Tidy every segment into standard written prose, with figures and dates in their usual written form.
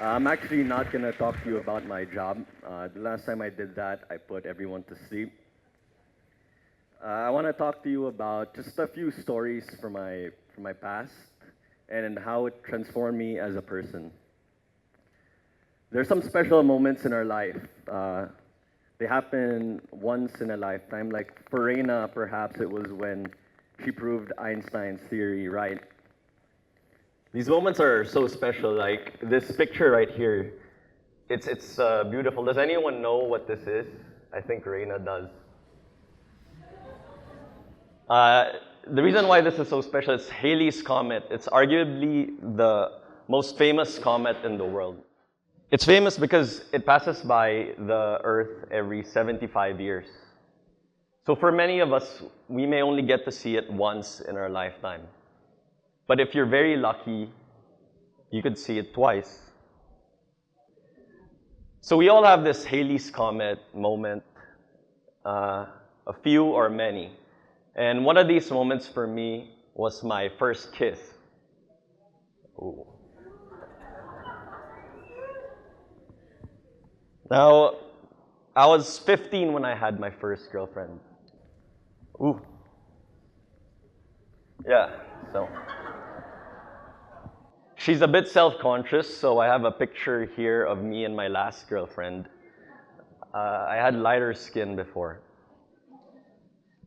I'm actually not going to talk to you about my job. The last time I did that, I put everyone to sleep. I want to talk to you about just a few stories from my past and how it transformed me as a person. There's some special moments in our life. They happen once in a lifetime. Like for Reina, perhaps it was when she proved Einstein's theory right. These moments are so special. Like this picture right here, it's beautiful. Does anyone know what this is? I think Reina does. The reason why this is so special is Halley's Comet. It's arguably the most famous comet in the world. It's famous because it passes by the Earth every 75 years. So for many of us, we may only get to see it once in our lifetime. But if you're very lucky, you could see it twice. So we all have this Halley's Comet moment, a few or many. And one of these moments for me was my first kiss. Ooh. Now, I was 15 when I had my first girlfriend. Ooh. Yeah, so. She's a bit self-conscious, so I have a picture here of me and my last girlfriend. I had lighter skin before.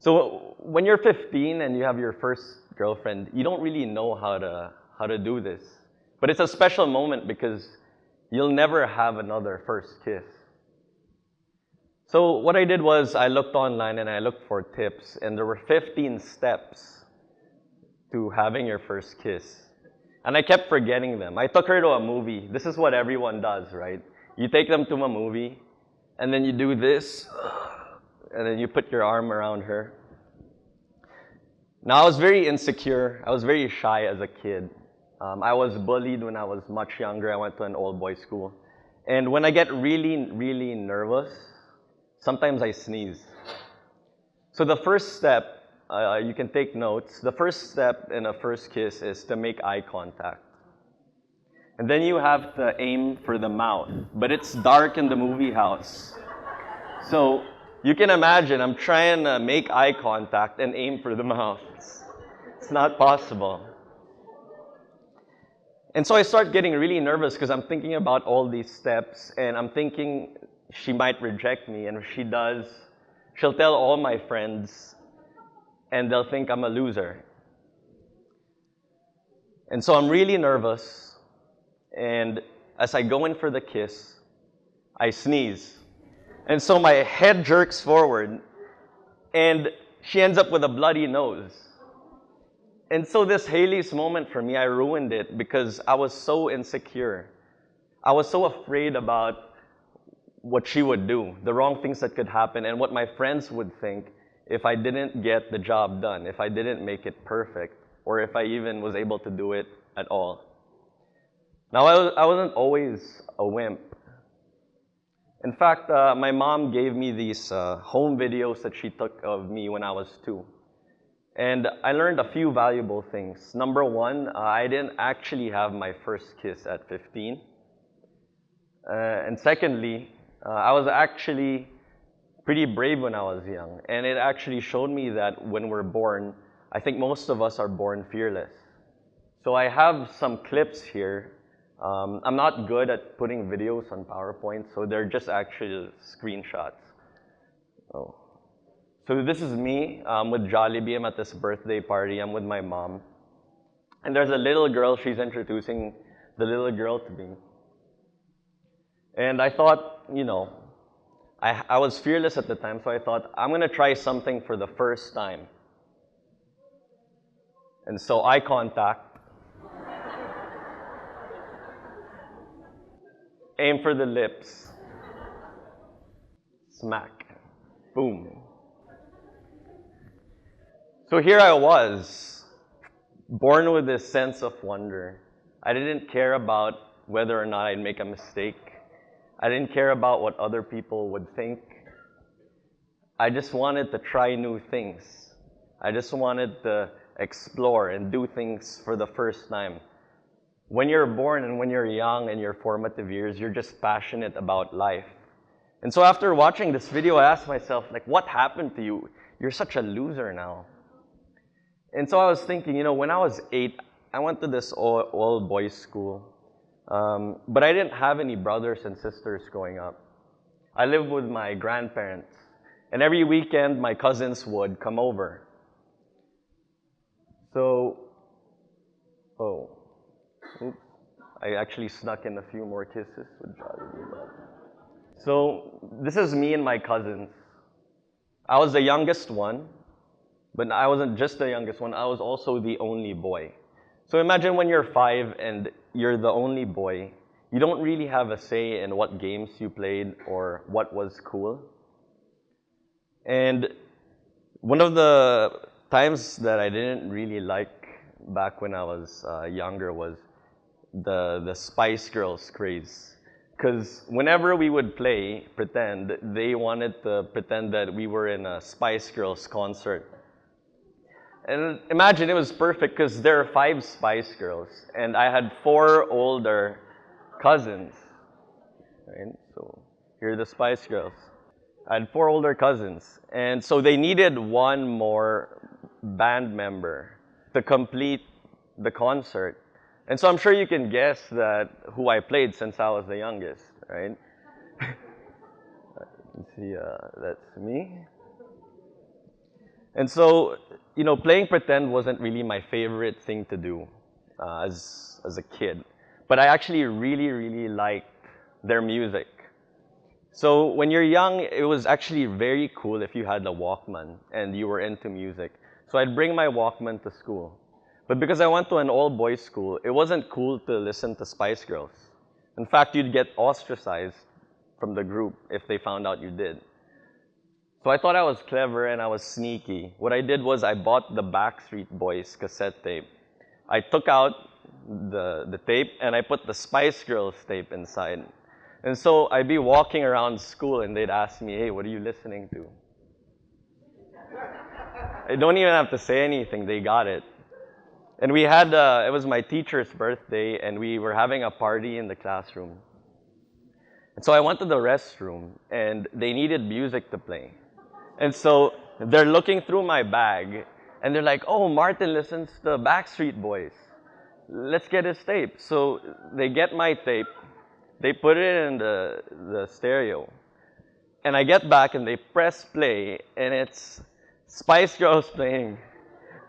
So when you're 15 and you have your first girlfriend, you don't really know how to do this. But it's a special moment because you'll never have another first kiss. So what I did was I looked online and I looked for tips, and there were 15 steps to having your first kiss. And I kept forgetting them. I took her to a movie. This is what everyone does, right? You take them to a movie, and then you do this, and then you put your arm around her. Now, I was very insecure. I was very shy as a kid. I was bullied when I was much younger. I went to an old boys' school. And when I get really, really nervous, sometimes I sneeze. So the first step, you can take notes. The first step in a first kiss is to make eye contact. And then you have to aim for the mouth. But it's dark in the movie house. So you can imagine I'm trying to make eye contact and aim for the mouth. It's not possible. And so I start getting really nervous because I'm thinking about all these steps, and I'm thinking she might reject me, and if she does, she'll tell all my friends, and they'll think I'm a loser. And so I'm really nervous, and as I go in for the kiss, I sneeze. And so my head jerks forward, and she ends up with a bloody nose. And so this Halley's moment for me, I ruined it because I was so insecure. I was so afraid about what she would do, the wrong things that could happen, and what my friends would think if I didn't get the job done, if I didn't make it perfect, or if I even was able to do it at all. Now, I wasn't always a wimp. In fact, my mom gave me these home videos that she took of me when I was 2. And I learned a few valuable things. Number one, I didn't actually have my first kiss at 15. And secondly, I was actually pretty brave when I was young. And it actually showed me that when we're born, I think most of us are born fearless. So I have some clips here. I'm not good at putting videos on PowerPoint, so they're just actually screenshots. Oh. So this is me with Jollibee. I'm at this birthday party. I'm with my mom. And there's a little girl. She's introducing the little girl to me. And I thought, you know, I was fearless at the time, so I thought, I'm going to try something for the first time. And so eye contact. Aim for the lips. Smack. Boom. So here I was, born with this sense of wonder. I didn't care about whether or not I'd make a mistake. I didn't care about what other people would think. I just wanted to try new things. I just wanted to explore and do things for the first time. When you're born and when you're young in your formative years, you're just passionate about life. And so after watching this video, I asked myself, like, what happened to you? You're such a loser now. And so I was thinking, when I was 8, I went to this all boys school. But I didn't have any brothers and sisters growing up. I lived with my grandparents. And every weekend, my cousins would come over. So, oops. I actually snuck in a few more kisses with Jollibee. So, this is me and my cousins. I was the youngest one, but I wasn't just the youngest one, I was also the only boy. So imagine when you're 5 and you're the only boy, you don't really have a say in what games you played or what was cool. And one of the times that I didn't really like back when I was younger was the Spice Girls craze. Because whenever we would play pretend, they wanted to pretend that we were in a Spice Girls concert. And imagine it was perfect because there are 5 Spice Girls, and I had 4 older cousins. Right? So here are the Spice Girls. I had 4 older cousins, and so they needed one more band member to complete the concert. And so I'm sure you can guess that who I played since I was the youngest, right? You see, that's me. And so, playing pretend wasn't really my favorite thing to do as a kid. But I actually really, really liked their music. So when you're young, it was actually very cool if you had a Walkman and you were into music. So I'd bring my Walkman to school. But because I went to an all-boys school, it wasn't cool to listen to Spice Girls. In fact, you'd get ostracized from the group if they found out you did. So I thought I was clever and I was sneaky. What I did was I bought the Backstreet Boys cassette tape. I took out the tape and I put the Spice Girls tape inside. And so I'd be walking around school and they'd ask me, hey, what are you listening to? I don't even have to say anything, they got it. And we had, it was my teacher's birthday and we were having a party in the classroom. And so I went to the restroom and they needed music to play. And so they're looking through my bag and they're like, oh, Martin listens to Backstreet Boys. Let's get his tape. So they get my tape, they put it in the stereo. And I get back and they press play and it's Spice Girls playing.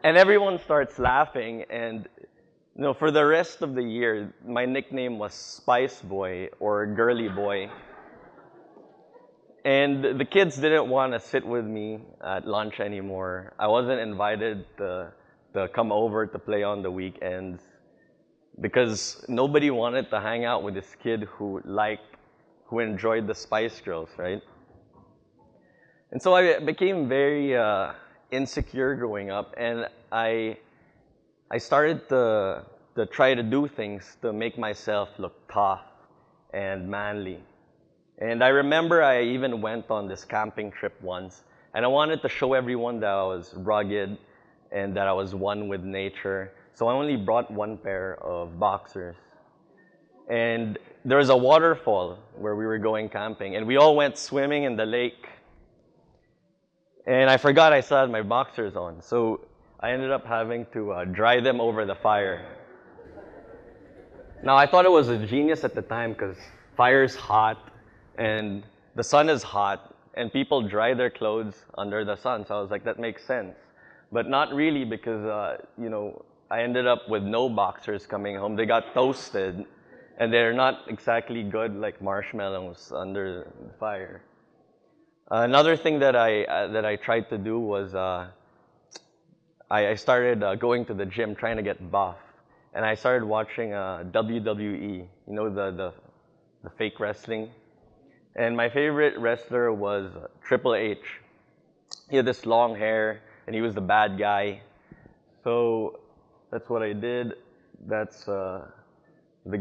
And everyone starts laughing and for the rest of the year, my nickname was Spice Boy or Girly Boy. And the kids didn't want to sit with me at lunch anymore. I wasn't invited to come over to play on the weekends because nobody wanted to hang out with this kid who enjoyed the Spice Girls, right? And so I became very insecure growing up, and I started to try to do things to make myself look tough and manly. And I remember I even went on this camping trip once, and I wanted to show everyone that I was rugged and that I was one with nature. So I only brought one pair of boxers. And there was a waterfall where we were going camping, and we all went swimming in the lake. And I forgot I still had my boxers on, so I ended up having to dry them over the fire. Now, I thought it was a genius at the time because fire's hot, and the sun is hot, and people dry their clothes under the sun. So I was like, that makes sense. But not really because, I ended up with no boxers coming home. They got toasted, and they're not exactly good like marshmallows under the fire. Another thing that I tried to do was I started going to the gym trying to get buff. And I started watching WWE, the fake wrestling. And my favorite wrestler was Triple H. He had this long hair, and he was the bad guy. So that's what I did. That's the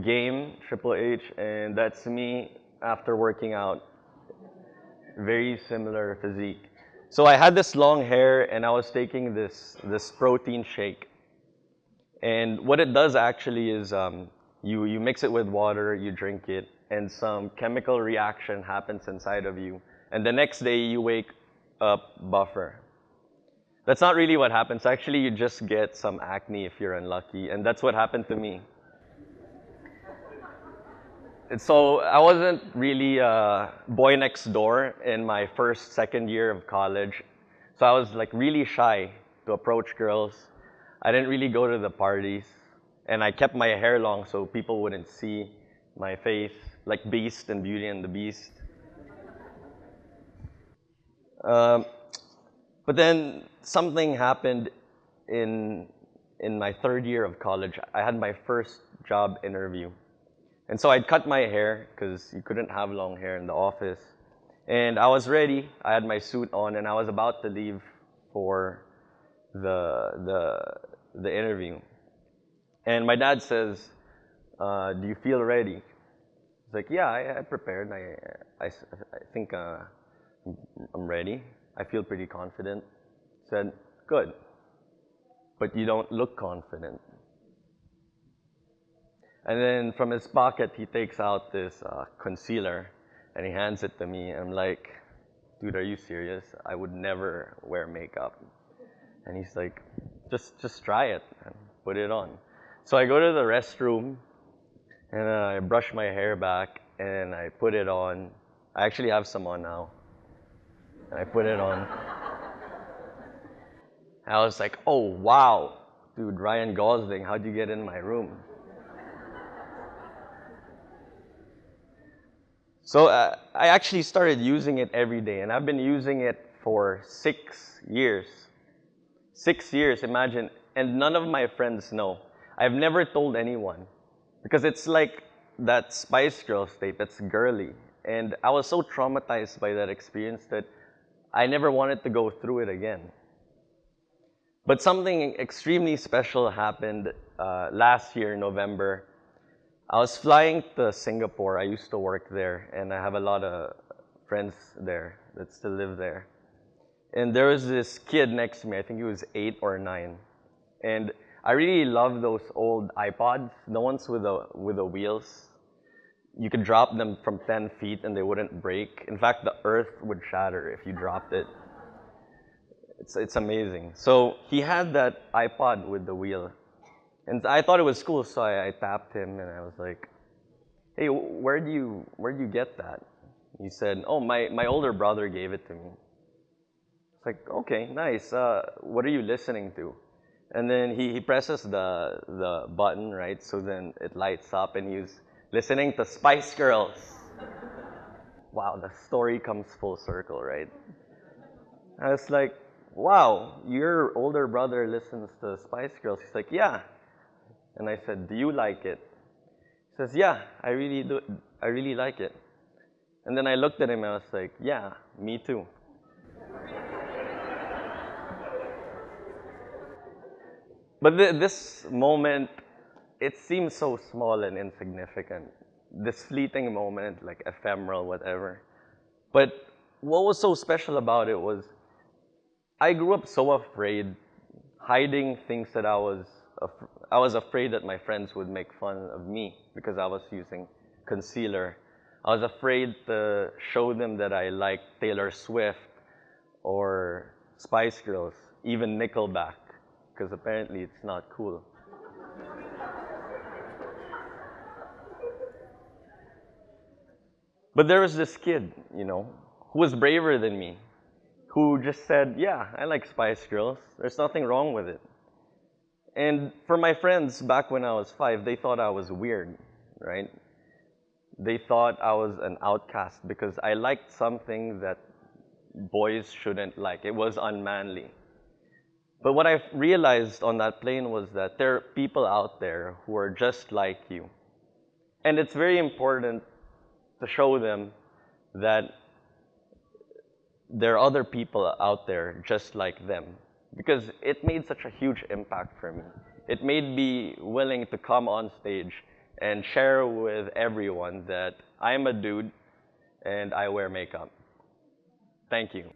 game, Triple H, and that's me after working out. Very similar physique. So I had this long hair, and I was taking this protein shake. And what it does actually is you mix it with water, you drink it, and some chemical reaction happens inside of you. And the next day you wake up buffer. That's not really what happens. Actually, you just get some acne if you're unlucky. And that's what happened to me. And so I wasn't really boy next door in my second year of college. So I was like really shy to approach girls. I didn't really go to the parties. And I kept my hair long so people wouldn't see my face, like Beast and Beauty and the Beast. But then something happened in my third year of college. I had my first job interview. And so I'd cut my hair because you couldn't have long hair in the office. And I was ready. I had my suit on, and I was about to leave for the interview. And my dad says, "Do you feel ready?" It's like, "Yeah, I prepared. I think I'm ready. I feel pretty confident." Said, "Good, but you don't look confident." And then from his pocket, he takes out this concealer, and he hands it to me. And I'm like, "Dude, are you serious? I would never wear makeup." And he's like, just try it and put it on." So I go to the restroom, and I brush my hair back, and I put it on. I actually have some on now. And I put it on. I was like, "Oh, wow. Dude, Ryan Gosling, how'd you get in my room?" So I actually started using it every day, and I've been using it for 6 years. 6 years, imagine, and none of my friends know. I've never told anyone, because it's like that Spice Girls tape, it's girly. And I was so traumatized by that experience that I never wanted to go through it again. But something extremely special happened last year, November. I was flying to Singapore. I used to work there, and I have a lot of friends there that still live there. And there was this kid next to me. I think he was 8 or 9. And I really love those old iPods, the ones with the wheels. You could drop them from 10 feet and they wouldn't break. In fact, the earth would shatter if you dropped it. It's amazing. So he had that iPod with the wheel. And I thought it was cool, so I tapped him and I was like, "Hey, where'd you get that?" He said, "Oh, my older brother gave it to me." It's like, "Okay, nice. What are you listening to?" And then he presses the button, right? So then it lights up, and he's listening to Spice Girls. Wow, the story comes full circle, right? I was like, "Wow, your older brother listens to Spice Girls." He's like, "Yeah." And I said, "Do you like it?" He says, "Yeah, I really do. I really like it." And then I looked at him and I was like, "Yeah, me too." But this moment, it seems so small and insignificant. This fleeting moment, like ephemeral, whatever. But what was so special about it was I grew up so afraid, hiding things that I was afraid that my friends would make fun of me because I was using concealer. I was afraid to show them that I liked Taylor Swift or Spice Girls, even Nickelback, because apparently it's not cool. But there was this kid, who was braver than me, who just said, "Yeah, I like Spice Girls. There's nothing wrong with it." And for my friends back when I was 5, they thought I was weird, right? They thought I was an outcast because I liked something that boys shouldn't like. It was unmanly. But what I realized on that plane was that there are people out there who are just like you. And it's very important to show them that there are other people out there just like them. Because it made such a huge impact for me. It made me willing to come on stage and share with everyone that I'm a dude and I wear makeup. Thank you.